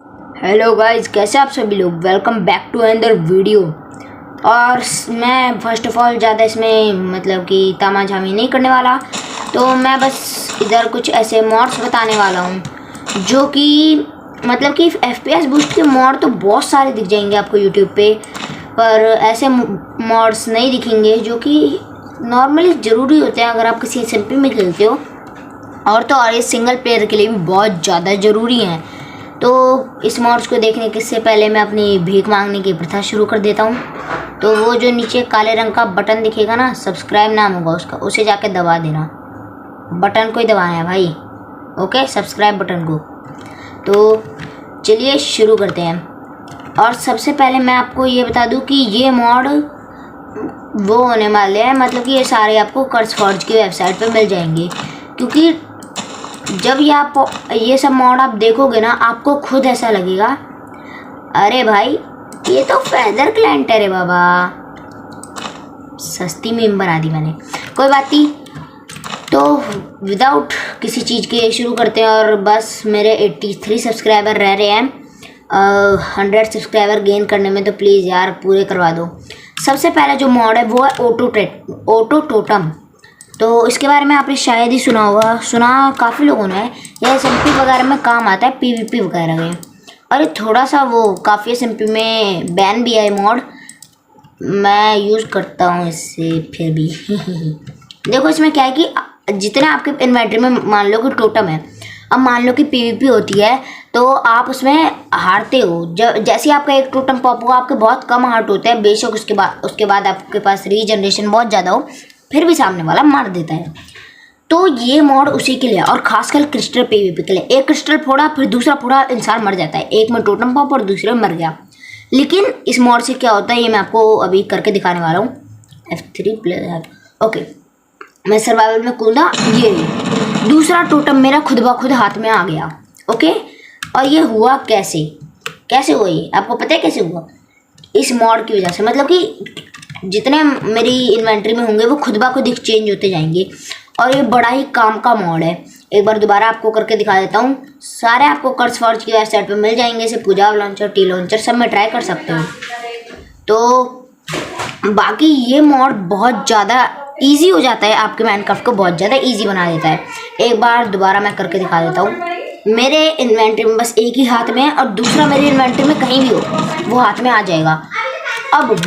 Hello guys, कैसे आप सभी लोग। Welcome back to another video. और मैं फर्स्ट ऑफ ऑल ज़्यादा इसमें मतलब कि तामाझामी नहीं करने वाला, तो मैं बस इधर कुछ ऐसे मॉड्स बताने वाला हूँ जो कि मतलब कि FPS बूस्ट के मॉड तो बहुत सारे दिख जाएंगे आपको यूट्यूब पे, पर ऐसे मॉड्स नहीं दिखेंगे जो कि नॉर्मली ज़रूरी होते हैं अगर आप किसी SMP में खेलते हो, और तो और ये सिंगल प्लेयर के लिए भी बहुत ज़्यादा ज़रूरी हैं। तो इस मॉड्स को देखने से पहले मैं अपनी भीख मांगने की प्रथा शुरू कर देता हूँ। तो वो जो नीचे काले रंग का बटन दिखेगा ना, सब्सक्राइब नाम होगा उसका, उसे जाके दबा देना। बटन को ही दबाना है भाई, ओके, सब्सक्राइब बटन को। तो चलिए शुरू करते हैं। और सबसे पहले मैं आपको ये बता दूँ कि ये मॉड वो होने वाले हैं, मतलब कि ये सारे आपको कर्स फॉर्ज की वेबसाइट पे मिल जाएंगे, क्योंकि जब ये सब मॉड आप देखोगे ना, आपको खुद ऐसा लगेगा अरे भाई ये तो फेदर क्लाइंट है रे बाबा। सस्ती मीम बना दी मैंने, कोई बात नहीं। तो विदाउट किसी चीज़ के शुरू करते हैं। और बस मेरे 83 सब्सक्राइबर रह रहे हैं 100 सब्सक्राइबर गेन करने में, तो प्लीज़ यार पूरे करवा दो। सबसे पहला जो मॉड है वो है ऑटो टोटम। तो इसके बारे में आपने शायद ही सुना होगा, सुना काफ़ी लोगों ने। यह SMP वगैरह में काम आता है, PvP वगैरह में। और ये थोड़ा सा वो काफ़ी SMP में बैन भी है मॉड, मैं यूज़ करता हूँ इससे फिर भी देखो इसमें क्या है कि जितने आपके इन्वेंटरी में मान लो कि टोटम है, अब मान लो कि PvP होती है तो आप उसमें हारते हो। जब जैसे आपका एक टोटम पॉप हुआ, आपके बहुत कम हार्ट होते हैं, बेशक उसके बाद आपके पास रीजनरेशन बहुत ज़्यादा हो, फिर भी सामने वाला मार देता है। तो ये मॉड उसी के लिए, और खासकर क्रिस्टल PvP के लिए। एक क्रिस्टल फोड़ा फिर दूसरा फोड़ा, इंसान मर जाता है। एक में टोटम पॉप और दूसरे में मर गया। लेकिन इस मॉड से क्या होता है ये मैं आपको अभी करके दिखाने वाला हूँ। F3+, ओके, मैं सर्वाइवल में कूदा, ये दूसरा टोटम मेरा खुद ब खुद हाथ में आ गया। ओके, और ये हुआ कैसे हुआ, ये आपको पता है कैसे हुआ? इस मॉड की वजह से, मतलब कि जितने मेरी इन्वेंट्री में होंगे वो खुद ब खुद एक्सचेंज होते जाएंगे। और ये बड़ा ही काम का मॉड है। एक बार दोबारा आपको करके दिखा देता हूँ। सारे आपको कर्स फॉर्ज की वेबसाइट पे मिल जाएंगे, जैसे पूजा लॉन्चर, टी लॉन्चर, सब में ट्राई कर सकते हो। तो बाकी ये मॉड बहुत ज़्यादा ईजी हो जाता है, आपके माइनक्राफ्ट को बहुत ज़्यादा ईजी बना देता है। एक बार दोबारा मैं करके दिखा देता हूँ। मेरे इन्वेंट्री में बस एक ही हाथ में है, और दूसरा मेरे इन्वेंट्री में कहीं भी हो वो हाथ में आ जाएगा। अब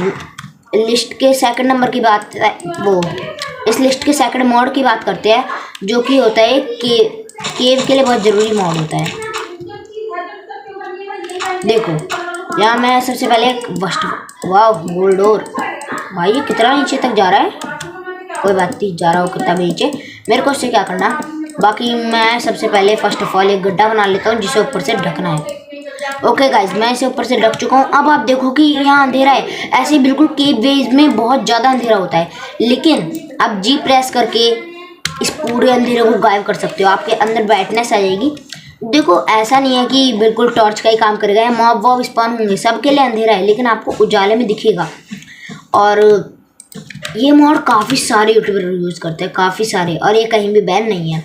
लिस्ट के सेकंड नंबर की बात वो इस लिस्ट के सेकंड मॉड की बात करते हैं, जो कि होता है केव के लिए बहुत ज़रूरी मॉड होता है। देखो यहाँ मैं सबसे पहले वाह गोल्ड डोर, भाई ये कितना नीचे तक जा रहा है। कोई बात नहीं, जा रहा हो कितना भी नीचे, मेरे को उससे क्या करना। बाकी मैं सबसे पहले फर्स्ट ऑफ ऑल एक गड्ढा बना लेता हूँ जिसे ऊपर से ढकना है। ओके गाइज, मैं इसे ऊपर से ढक चुका हूँ। अब आप देखो कि यहाँ अंधेरा है, ऐसे बिल्कुल केव वेज में बहुत ज़्यादा अंधेरा होता है, लेकिन आप जी प्रेस करके इस पूरे अंधेरे को गायब कर सकते हो। आपके अंदर ब्राइटनेस आ जाएगी। देखो ऐसा नहीं है कि बिल्कुल टॉर्च का ही काम करेगा, मॉब वॉब स्पॉन होंगे, सबके लिए अंधेरा है, लेकिन आपको उजाले में दिखेगा। और ये मॉड काफ़ी सारे यूट्यूबर यूज़ करते हैं, काफ़ी सारे, और ये कहीं भी बैन नहीं है।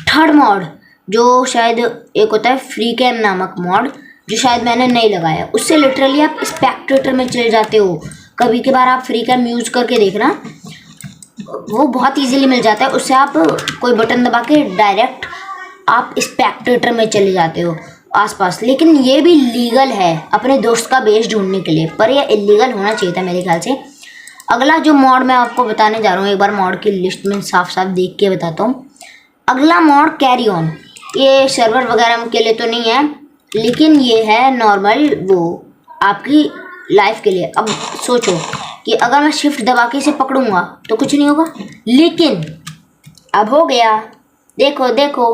थर्ड मॉड जो शायद एक होता है फ्री कैम नामक मॉड, जो शायद मैंने नहीं लगाया। उससे लिटरली आप स्पेक्टेटर में चले जाते हो। कभी के बार आप फ्री कैम यूज़ करके देखना, वो बहुत इजीली मिल जाता है। उससे आप कोई बटन दबा के डायरेक्ट आप स्पेक्टेटर में चले जाते हो आसपास। लेकिन ये भी लीगल है अपने दोस्त का बेस ढूंढने के लिए, पर यह इलीगल होना चाहिए था मेरे ख्याल से। अगला जो मॉड मैं आपको बताने जा रहा हूँ, एक बार मॉड की लिस्ट में साफ साफ देख के बताता हूँ। अगला मॉड कैरी ऑन। ये सर्वर वगैरह के लिए तो नहीं है, लेकिन ये है नॉर्मल वो आपकी लाइफ के लिए। अब सोचो कि अगर मैं शिफ्ट दबा के इसे पकड़ूंगा तो कुछ नहीं होगा, लेकिन अब हो गया। देखो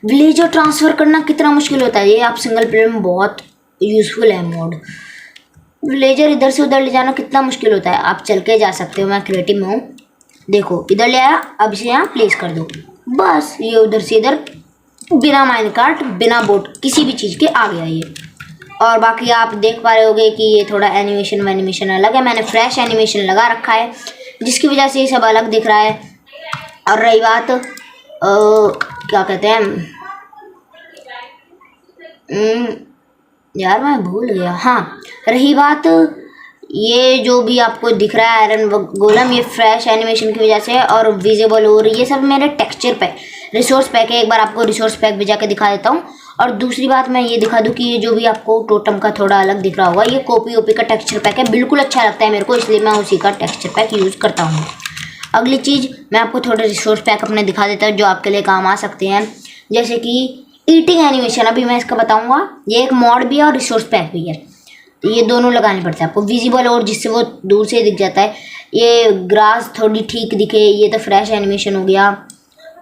विलेजर ट्रांसफ़र करना कितना मुश्किल होता है। ये आप सिंगल प्लेयर में बहुत यूज़फुल है मॉड। विलेजर इधर से उधर ले जाना कितना मुश्किल होता है। आप चल के जा सकते हो, मैं क्रिएटिव में हूँ। देखो इधर ले आया, अब इसे यहाँ प्लेस कर दो, बस ये उधर से इधर बिना माइनकार्ट बिना बोट किसी भी चीज़ के आ गया ये। और बाकी आप देख पा रहे होगे कि ये थोड़ा एनिमेशन अलग है। मैंने फ्रेश एनिमेशन लगा रखा है, जिसकी वजह से ये सब अलग दिख रहा है। और रही बात क्या कहते हैं, यार मैं भूल गया। हाँ, रही बात ये जो भी आपको दिख रहा है आयरन गोलम, ये फ्रेश एनिमेशन की वजह से है और विजिबल और ये सब मेरे टेक्सचर पैक रिसोर्स पैक है। एक बार आपको रिसोर्स पैक भी जाके दिखा देता हूँ। और दूसरी बात मैं ये दिखा दूँ कि ये जो भी आपको टोटम का थोड़ा अलग दिख रहा होगा, ये कॉपी ओपी का टेक्सचर पैक है। बिल्कुल अच्छा लगता है मेरे को, इसलिए मैं उसी का टेक्सचर पैक यूज़ करता हूँ। अगली चीज़ मैं आपको थोड़े रिसोर्स पैक अपने दिखा देता हूँ जो आपके लिए काम आ सकते हैं, जैसे कि ईटिंग एनिमेशन। अभी मैं इसका बताऊँगा, ये एक मॉड भी है और रिसोर्स पैक भी है। तो ये दोनों लगाने पड़ते हैं आपको। विजिबल और जिससे वो दूर से दिख जाता है, ये ग्रास थोड़ी ठीक दिखे, ये तो फ्रेश एनिमेशन हो गया।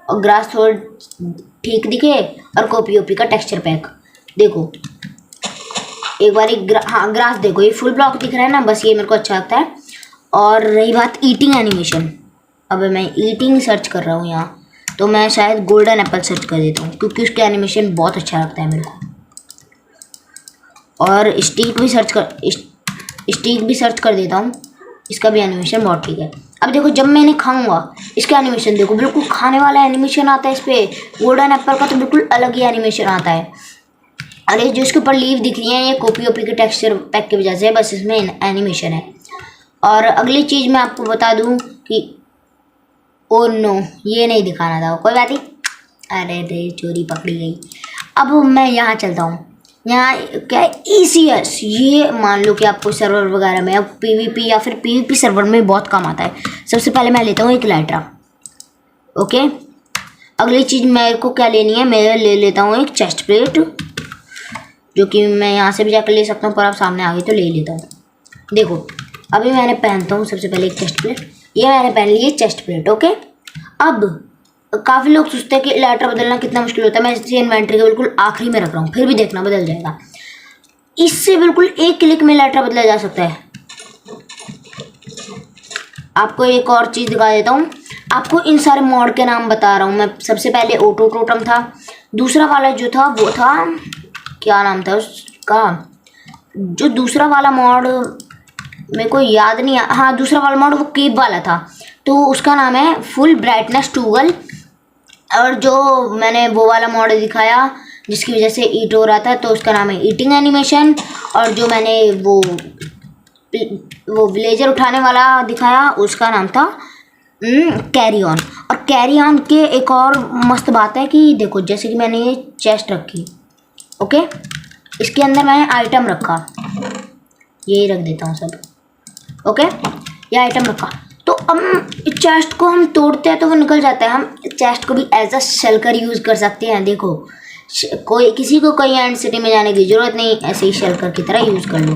और ग्रास थोड़ी ठीक दिखे और कॉपी ओपी का टेक्सचर पैक देखो एक बार हाँ ग्रास देखो, ये फुल ब्लॉक दिख रहा है ना, बस ये मेरे को अच्छा लगता है। और रही बात ईटिंग एनिमेशन, अब मैं ईटिंग सर्च कर रहा हूँ यहाँ, तो मैं शायद गोल्डन एप्पल सर्च कर देता हूँ क्योंकि उसका एनिमेशन बहुत अच्छा लगता है मेरे को। और स्टिक भी सर्च कर देता हूँ, इसका भी एनिमेशन बहुत ठीक है। अब देखो जब मैंने खाऊंगा इसका एनिमेशन देखो, बिल्कुल खाने वाला एनिमेशन आता है इस पर। गोल्डन एप्पल का तो बिल्कुल अलग ही एनिमेशन आता है। और ये जो इसके ऊपर लीव दिख रही है, ये कॉपी ओपी के टेक्सचर पैक की वजह से, बस इसमें एनिमेशन है। और अगली चीज़ मैं आपको बता दूँ कि ओ नो, ये नहीं दिखाना था, कोई बात नहीं। अरे रे, चोरी पकड़ी गई। अब मैं यहाँ चलता हूँ। यहाँ क्या है, ECS। ये मान लो कि आपको सर्वर वगैरह में, अब PvP या फिर PvP सर्वर में बहुत काम आता है। सबसे पहले मैं लेता हूँ एक लाइट्रा। ओके, अगली चीज़ मेरे को क्या लेनी है, मैं ले लेता हूँ एक चेस्ट प्लेट, जो कि मैं यहाँ से भी जाकर ले सकता हूँ, पर आप सामने आ गए तो ले लेता हूँ। देखो अभी मैंने पहनता हूँ सबसे पहले एक चेस्ट प्लेट, ये मैंने पहन ली है चेस्ट प्लेट। ओके, अब काफ़ी लोग सोचते हैं कि इलाइट्रा बदलना कितना मुश्किल होता है। मैं इसे इन्वेंट्री के बिल्कुल आखिरी में रख रहा हूँ, फिर भी देखना बदल जाएगा। इससे बिल्कुल एक क्लिक में इलाइट्रा बदला जा सकता है। आपको एक और चीज़ दिखा देता हूँ, आपको इन सारे मॉड के नाम बता रहा हूँ मैं। सबसे पहले ऑटो टोटम था, दूसरा वाला जो था वो था, क्या नाम था उसका, जो दूसरा वाला मॉड मेरे को याद नहीं आ, हाँ दूसरा वाला मॉड वो केव वाला था, तो उसका नाम है फुल ब्राइटनेस टूगल। और जो मैंने वो वाला मॉड दिखाया जिसकी वजह से ईट हो रहा था, तो उसका नाम है ईटिंग एनिमेशन। और जो मैंने वो विलेजर उठाने वाला दिखाया उसका नाम था कैरी ऑन। और कैरी ऑन के एक और मस्त बात है कि देखो, जैसे कि मैंने ये चेस्ट रखी, ओके, इसके अंदर मैंने आइटम रखा, यही रख देता हूँ सब। ओके, ये आइटम रखा, तो अब चेस्ट को हम तोड़ते हैं तो वो निकल जाता है। हम चेस्ट को भी एज अ शेल्कर यूज़ कर सकते हैं। देखो कोई किसी को कहीं एंड सिटी में जाने की ज़रूरत नहीं, ऐसे ही शेल्कर की तरह यूज़ कर लो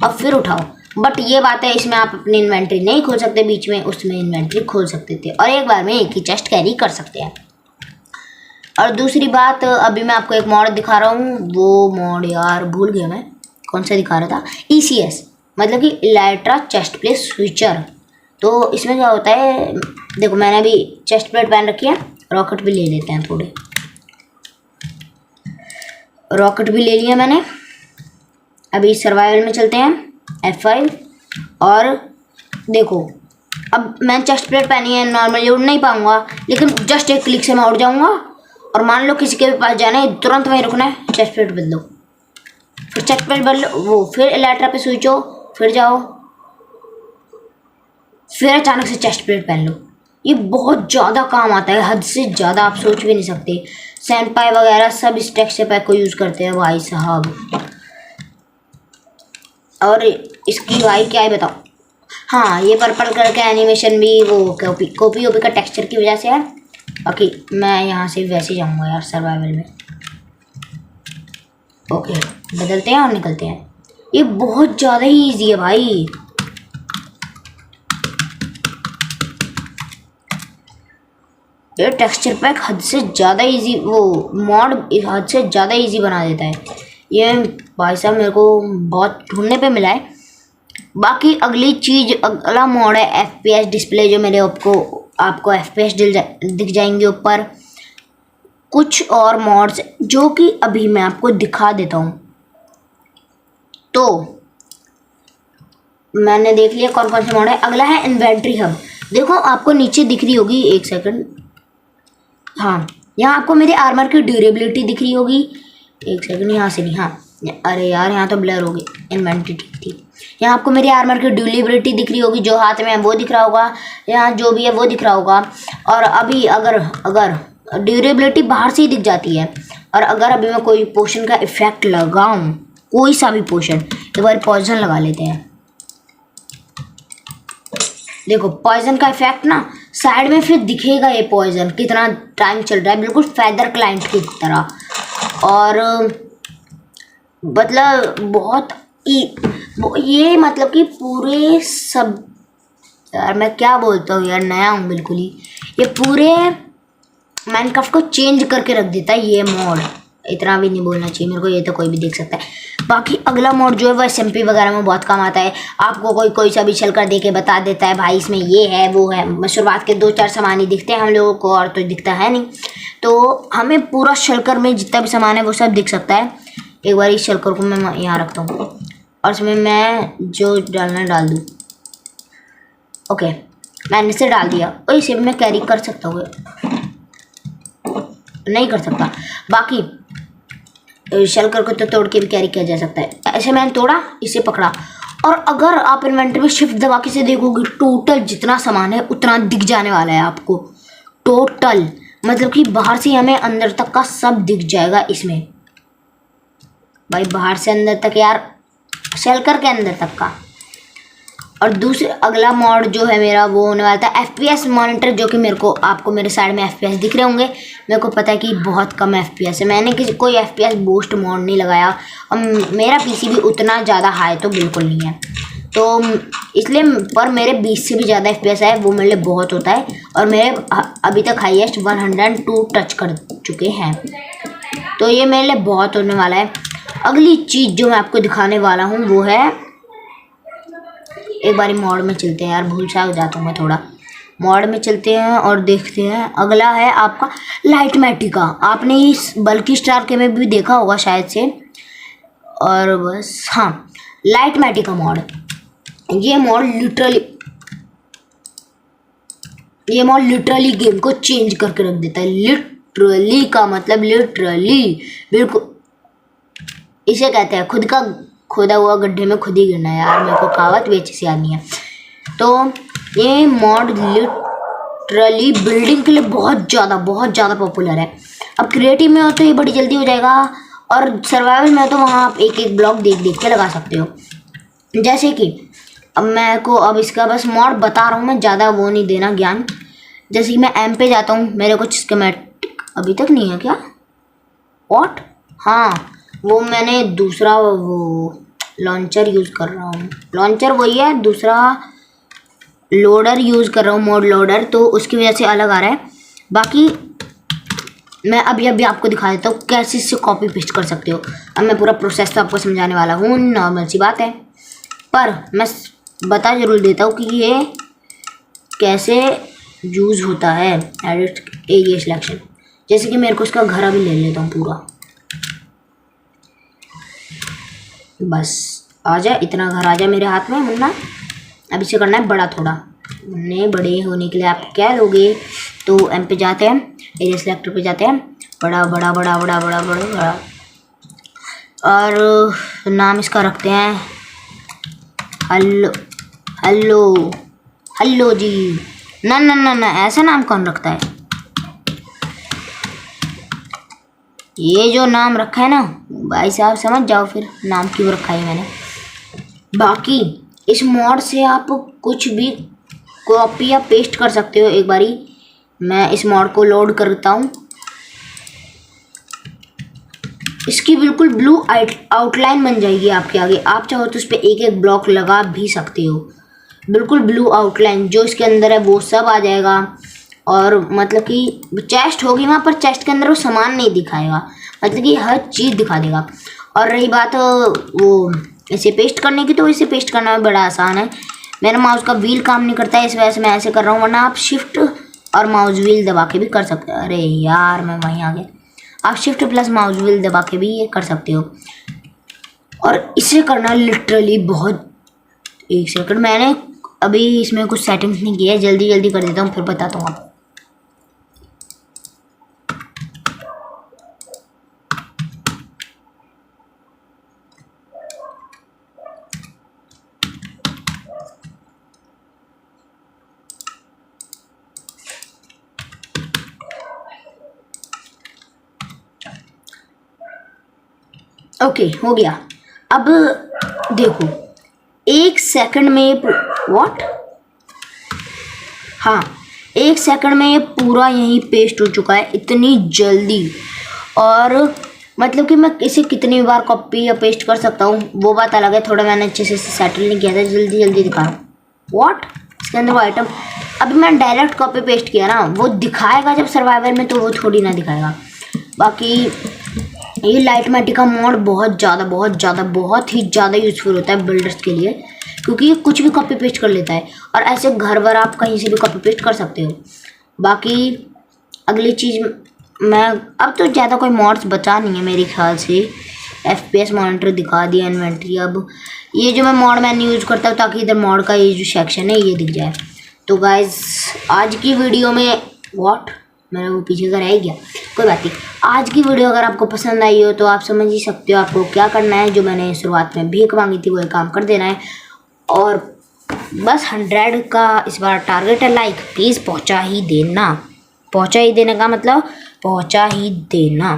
और फिर उठाओ। बट ये बात है, इसमें आप अपनी इन्वेंट्री नहीं खोल सकते बीच में, उसमें इन्वेंट्री खोल सकते थे और एक बार में एक ही चेस्ट कैरी कर सकते हैं। और दूसरी बात, अभी मैं आपको एक मॉड दिखा रहा हूँ, वो मॉड यार भूल गया मैं कौन सा दिखा रहा था। ECS मतलब कि इलाइट्रा चेस्ट प्लेट स्विचर। तो इसमें क्या होता है, देखो मैंने अभी चेस्ट प्लेट पहन रखी है, रॉकेट भी ले लेते हैं, थोड़े रॉकेट भी ले लिया मैंने। अभी सर्वाइवल में चलते हैं F5। और देखो अब मैं चेस्ट प्लेट पहनी है, नॉर्मली उड़ नहीं पाऊंगा, लेकिन जस्ट एक क्लिक से मैं उड़ जाऊंगा। और मान लो किसी के भी पास जाना है, तुरंत वहीं रुकना है, चेस्ट प्लेट बदलो, फिर चेस्ट प्लेट बदलो, वो फिर इलाइट्रा पे स्विच हो, फिर जाओ, फिर अचानक से चेस्ट प्लेट पहन लो। ये बहुत ज़्यादा काम आता है, हद से ज़्यादा, आप सोच भी नहीं सकते। सैंडपाई वगैरह सब इस टेक्सचर पैक को यूज़ करते हैं भाई साहब। और इसकी भाई क्या है बताओ, हाँ ये पर्पल कलर का एनिमेशन भी वो कॉपी ओपी का टेक्सचर की वजह से है। बाकी मैं यहाँ से वैसे जाऊँगा यार सर्वाइवल में। ओके, बदलते हैं और निकलते हैं। ये बहुत ज़्यादा ही ईजी है भाई। ये टेक्सचर पैक हद से ज़्यादा इजी, वो मॉड हद से ज़्यादा इजी बना देता है। ये भाई साहब मेरे को बहुत ढूंढने पे मिला है। बाकी अगली चीज़, अगला मॉड है FPS डिस्प्ले, जो मेरे आपको FPS दिख जाएंगे ऊपर। कुछ और मॉड्स जो कि अभी मैं आपको दिखा देता हूँ। तो मैंने देख लिया कौन कौन से मॉड है। अगला है इन्वेंट्री हब। देखो आपको नीचे दिख रही होगी, एक सेकंड, हाँ यहाँ आपको मेरे आर्मर की ड्यूरेबिलिटी दिख रही होगी। एक सेकंड, यहाँ से नहीं, हाँ अरे यार यहाँ तो ब्लर हो गई, इन्वेंटरी ठीक थी। यहाँ आपको मेरी आर्मर की ड्यूरेबिलिटी दिख रही होगी, जो हाथ में है वो दिख रहा होगा, यहाँ जो भी है वो दिख रहा होगा। और अभी अगर अगर ड्यूरेबिलिटी बाहर से ही दिख जाती है, और अगर अभी मैं कोई पोशन का इफेक्ट लगाऊं, कोई सा भी पोशन, एक बार पॉइजन लगा लेते हैं। देखो पॉइजन का इफेक्ट ना साइड में फिर दिखेगा, ये पॉइजन कितना टाइम चल रहा है, बिल्कुल फेदर क्लाइंट की तरह। और मतलब बहुत ये मतलब कि पूरे सब, यार मैं क्या बोलता हूँ यार, नया हूँ बिल्कुल ही, ये पूरे माइनक्राफ्ट को चेंज करके रख देता है ये मॉड। इतना भी नहीं बोलना चाहिए मेरे को, ये तो कोई भी देख सकता है। बाकी अगला मॉड जो है वह SMP वगैरह में बहुत काम आता है। आपको कोई सा भी चल कर दे के बता देता है भाई इसमें ये है वो है। शुरुआत के 2-4 सामान ही दिखते हैं हम लोगों को, और तो दिखता है नहीं, तो हमें पूरा शलकर में जितना भी सामान है वो सब दिख सकता है। एक बार इस शलकर को मैं यहाँ रखता हूँ और इसमें मैं जो डालना डाल दूँ। ओके मैंने इसे डाल दिया, और इसे भी मैं कैरी कर सकता हूँ, नहीं कर सकता। बाकी शलकर को तो तोड़ के भी कैरी किया जा सकता है। ऐसे मैंने तोड़ा, इसे पकड़ा, और अगर आप इन्वेंटरी में शिफ्ट दबा के से देखोगे, टोटल जितना सामान है उतना दिख जाने वाला है आपको। टोटल मतलब कि बाहर से हमें अंदर तक का सब दिख जाएगा इसमें भाई, बाहर से अंदर तक यार, शलकर के अंदर तक का। और दूसरे अगला मॉड जो है मेरा वो होने वाला था FPS मॉनिटर, जो कि मेरे को आपको मेरे साइड में FPS दिख रहे होंगे। मेरे को पता है कि बहुत कम FPS है, मैंने कोई FPS बूस्ट मॉड नहीं लगाया, और मेरा PC भी उतना ज़्यादा हाई तो बिल्कुल नहीं है, तो इसलिए। पर मेरे 20 से भी ज़्यादा FPS है, वो मेरे लिए बहुत होता है, और मेरे अभी तक हाईएस्ट 102 टच कर चुके हैं, तो ये मेरे लिए बहुत होने वाला है। अगली चीज़ जो मैं आपको दिखाने वाला हूँ वो है, एक बारी मॉड में चलते हैं यार, भूल सा हो जाता हूँ मैं थोड़ा। मॉड में चलते हैं और देखते हैं। अगला है आपका लाइटमेटिका। आपने इस बल्कि स्टार के में भी देखा होगा शायद से, और बस हाँ, लाइटमेटिका मॉड। ये मॉड लिटरली गेम को चेंज करके रख देता है। लिटरली का मतलब लिटरली, बिल्कुल इसे कहते हैं खुद का खोदा हुआ गड्ढे में खुद ही गिरना। यार मेरे को कहावत भी अच्छी सी याद नहीं है। तो ये मॉड लिटरली बिल्डिंग के लिए बहुत ज़्यादा पॉपुलर है। अब क्रिएटिव में हो तो ये बड़ी जल्दी हो जाएगा, और सर्वाइवल में हो तो वहाँ आप एक ब्लॉक देख के लगा सकते हो। जैसे कि अब मैं को अब इसका बस मॉड बता रहा हूँ मैं, ज़्यादा वो नहीं देना ज्ञान। जैसे कि मैं M पे जाता हूँ, मेरे कुछ स्कीमेटिक अभी तक नहीं है क्या, व्हाट, हाँ वो मैंने दूसरा वो लॉन्चर यूज़ कर रहा हूँ। लॉन्चर वही है, दूसरा लोडर यूज़ कर रहा हूँ, मॉड लोडर, तो उसकी वजह से अलग आ रहा है। बाकी मैं अभी आपको दिखा देता हूँ कैसे इससे कॉपी पेस्ट कर सकते हो। अब मैं पूरा प्रोसेस तो आपको समझाने वाला हूँ, नॉर्मल सी बात है, पर मैं बता जरूर देता हूँ कि ये कैसे यूज़ होता है। एडिट एरिया सिलेक्शन, जैसे कि मेरे को उसका घर अभी ले लेता हूँ पूरा, बस आ जा, इतना घर आ जा मेरे हाथ में मुन्ना। अब इसे करना है बड़ा थोड़ा। मुन्ने बड़े होने के लिए आप क्या लोगे, तो M पे जाते हैं, एरिया सिलेक्टर पे जाते हैं, बड़ा बड़ा बड़ा बड़ा बड़ा बड़ा बड़ा, और नाम इसका रखते हैं हेलो हेलो हेलो जी। ना ना ना ना, ऐसा नाम कौन रखता है? ये जो नाम रखा है ना भाई साहब, समझ जाओ फिर नाम क्यों रखा है मैंने। बाकी इस मॉड से आप कुछ भी कॉपी या पेस्ट कर सकते हो। एक बारी मैं इस मॉड को लोड करता हूँ, इसकी बिल्कुल ब्लू आउटलाइन बन जाएगी आपके आगे। आप चाहो तो उस पर एक ब्लॉक लगा भी सकते हो, बिल्कुल ब्लू आउटलाइन जो इसके अंदर है वो सब आ जाएगा। और मतलब कि चेस्ट होगी वहाँ पर, चेस्ट के अंदर वो सामान नहीं दिखाएगा, मतलब कि हर चीज़ दिखा देगा। और रही बात वो इसे पेस्ट करने की, तो इसे पेस्ट करना बड़ा आसान है। मेरा माउस का व्हील काम नहीं करता है, इस वजह से मैं ऐसे कर रहा हूँ, वरना आप शिफ्ट और माउस व्हील दबा के भी कर सकते हो। अरे यार मैं वहीं आ गया। आप शिफ्ट प्लस माउस व्हील दबा के भी ये कर सकते हो, और इसे करना लिटरली बहुत, एक सेकंड, मैंने अभी इसमें कुछ सेटिंग्स नहीं किया है, जल्दी कर देता हूँ फिर बताता हूँ आपको। ओके हो गया। अब देखो 1 सेकंड में व्हाट, हाँ 1 सेकंड में ये पूरा यहीं पेस्ट हो चुका है, इतनी जल्दी। और मतलब कि मैं इसे कितनी बार कॉपी या पेस्ट कर सकता हूँ वो बात अलग है, थोड़ा मैंने अच्छे से सेटल नहीं किया था, जल्दी जल्दी दिखा रहा हूँ। व्हाट, इसके अंदर वो आइटम, अभी मैं डायरेक्ट कॉपी पेस्ट किया ना, वो दिखाएगा जब सर्वाइवल में, तो वो थोड़ी ना दिखाएगा। बाकी ये लाइटमेटिका मॉड बहुत ही ज़्यादा यूज़फुल होता है बिल्डर्स के लिए, क्योंकि ये कुछ भी कॉपी पेस्ट कर लेता है और ऐसे घर वर आप कहीं से भी कॉपी पेस्ट कर सकते हो। बाकी अगली चीज़, मैं अब तो ज़्यादा कोई मॉड्स बचा नहीं है मेरे ख्याल से। FPS मॉनिटर दिखा दिया, इन्वेंट्री। अब ये जो मैं मॉड मैंने यूज़ करता हूँ ताकि इधर मॉड का ये जो सेक्शन है ये दिख जाए। तो गाइज आज की वीडियो में व्हाट, मेरा वो पीछे का रह गया, कोई बात नहीं। आज की वीडियो अगर आपको पसंद आई हो तो आप समझ ही सकते हो आपको क्या करना है। जो मैंने शुरुआत में भीख मांगी थी वो काम कर देना है, और बस 100 का इस बार टारगेट है लाइक, प्लीज़ पहुंचा ही देना। पहुंचा ही देने का मतलब पहुंचा ही देना।